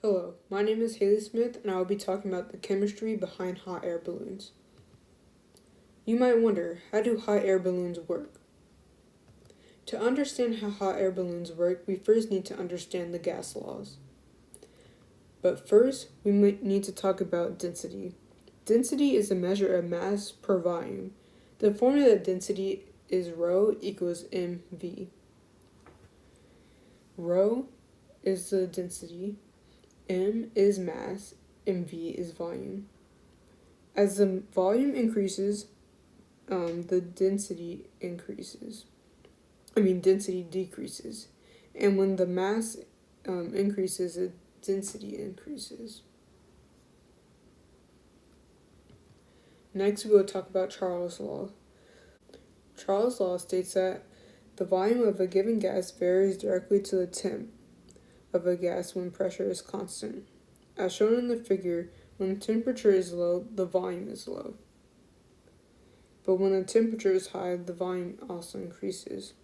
Hello, my name is Haley Smith and I will be talking about the chemistry behind hot air balloons. You might wonder, how do hot air balloons work? To understand how hot air balloons work, we first need to understand the gas laws. But first, we might need to talk about density. Density is a measure of mass per volume. The formula of density is rho equals mv. Rho is the density, m is mass, and v is volume. As the volume increases, the density decreases. And when the mass increases, the density increases. Next, we will talk about Charles' law. Charles' law states that the volume of a given gas varies directly to the temp of a gas when pressure is constant. As shown in the figure, when the temperature is low, the volume is low. But when the temperature is high, the volume also increases.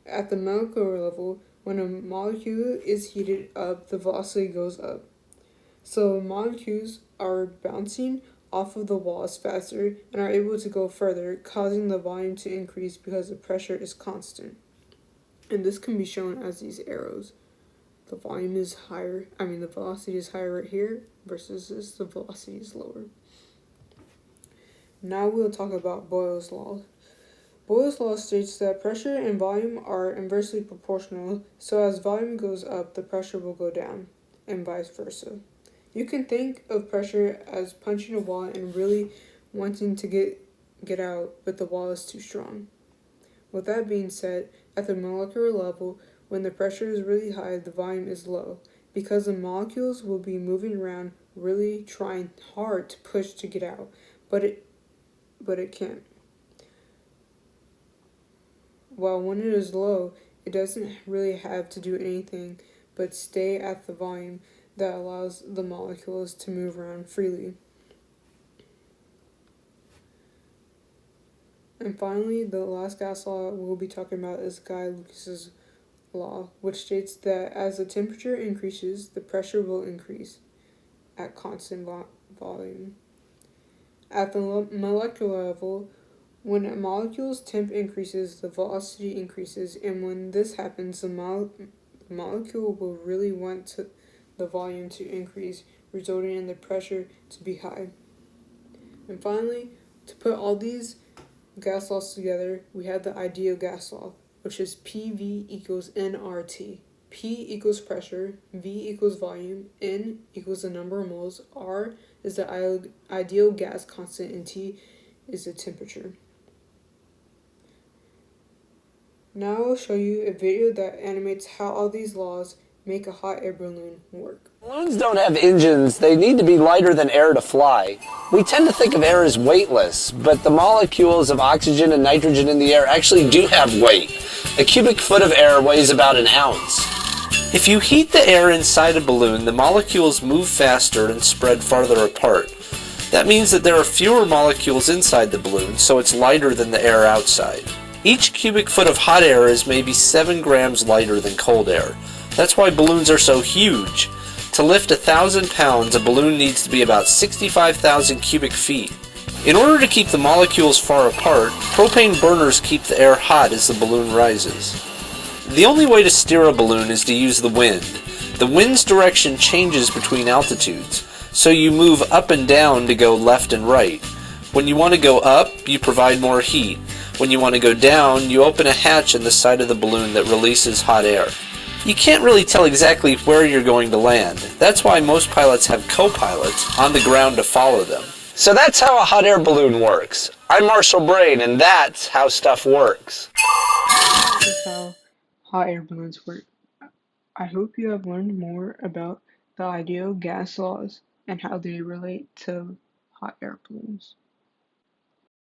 At the molecular level, when a molecule is heated up, the velocity goes up. So molecules are bouncing off of the walls faster and are able to go further, causing the volume to increase because the pressure is constant. And this can be shown as these arrows. The velocity is higher right here versus the velocity is lower. Now we'll talk about Boyle's law. Boyle's law states that pressure and volume are inversely proportional, so as volume goes up, the pressure will go down, and vice versa. You can think of pressure as punching a wall and really wanting to get out, but the wall is too strong. With that being said, at the molecular level, when the pressure is really high, the volume is low, because the molecules will be moving around really trying hard to push to get out, but it can't. While when it is low, it doesn't really have to do anything but stay at the volume that allows the molecules to move around freely. And finally, the last gas law we'll be talking about is Guy-Lucas's law, which states that as the temperature increases, the pressure will increase at constant volume. At the molecular level, when a molecule's temp increases, the velocity increases, and when this happens, the molecule will really want the volume to increase, resulting in the pressure to be high. And finally, to put all these gas laws together, we have the ideal gas law, which is PV equals nRT. P equals pressure, V equals volume, N equals the number of moles, R is the ideal gas constant, and T is the temperature. Now I will show you a video that animates how all these laws make a hot air balloon work. Balloons don't have engines. They need to be lighter than air to fly. We tend to think of air as weightless, but the molecules of oxygen and nitrogen in the air actually do have weight. A cubic foot of air weighs about an ounce. If you heat the air inside a balloon, the molecules move faster and spread farther apart. That means that there are fewer molecules inside the balloon, so it's lighter than the air outside. Each cubic foot of hot air is maybe 7 grams lighter than cold air. That's why balloons are so huge. To lift 1,000 pounds, a balloon needs to be about 65,000 cubic feet. In order to keep the molecules far apart, propane burners keep the air hot as the balloon rises. The only way to steer a balloon is to use the wind. The wind's direction changes between altitudes, so you move up and down to go left and right. When you want to go up, you provide more heat. When you want to go down, you open a hatch in the side of the balloon that releases hot air. You can't really tell exactly where you're going to land. That's why most pilots have co-pilots on the ground to follow them. So that's how a hot air balloon works. I'm Marshall Brain, and that's how stuff works. This is how hot air balloons work. I hope you have learned more about the ideal gas laws and how they relate to hot air balloons.